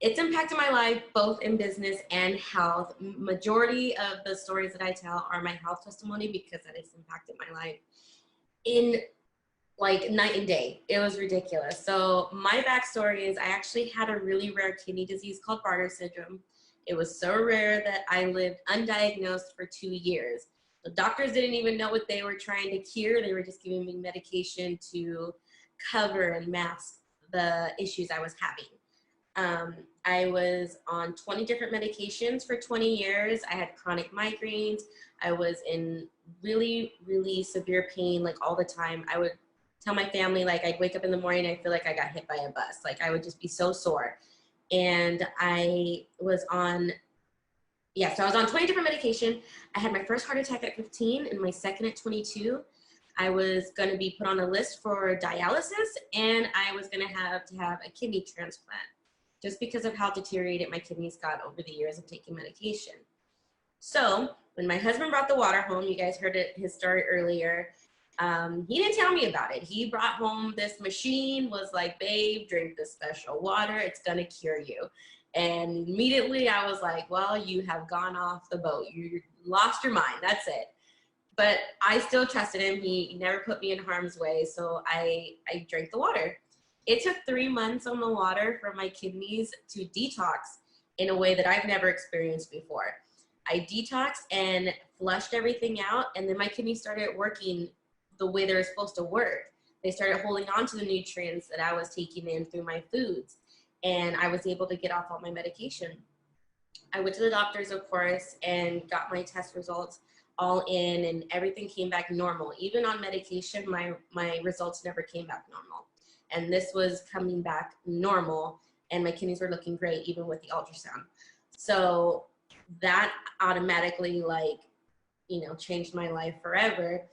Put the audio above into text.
It's impacted my life both in business and health. Majority of the stories that I tell are my health testimony because that has impacted my life in like night and day. It was ridiculous. So my backstory is I actually had a really rare kidney disease called Bartter syndrome. It was so rare that I lived undiagnosed for 2 years. The doctors didn't even know what they were trying to cure. They were just giving me medication to cover and mask the issues I was having. I was on 20 different medications for 20 years. I had chronic migraines. I was in really, really severe pain, like all the time. I would tell my family, like I'd wake up in the morning, I feel like I got hit by a bus. Like I would just be so sore. And I was on, so I was on 20 different medication. I had my first heart attack at 15 and my second at 22. I was going to be put on a list for dialysis, and I was going to have a kidney transplant just because of how deteriorated my kidneys got over the years of taking medication. So when my husband brought the water home, you guys heard his story earlier, he didn't tell me about it. He brought home this machine, was like, babe, drink this special water. It's going to cure you. And immediately I was like, well, you have gone off the boat. You lost your mind. That's it. But I still trusted him. He never put me in harm's way. So I drank the water. It took 3 months on the water for my kidneys to detox in a way that I've never experienced before. I detoxed and flushed everything out, and then my kidneys started working the way they're supposed to work. They started holding on to the nutrients that I was taking in through my foods, and I was able to get off all my medication. I went to the doctors, of course, and got my test results all in, and everything came back normal. Even on medication, my results never came back normal. And this was coming back normal, and my kidneys were looking great even with the ultrasound. So that automatically, like, changed my life forever.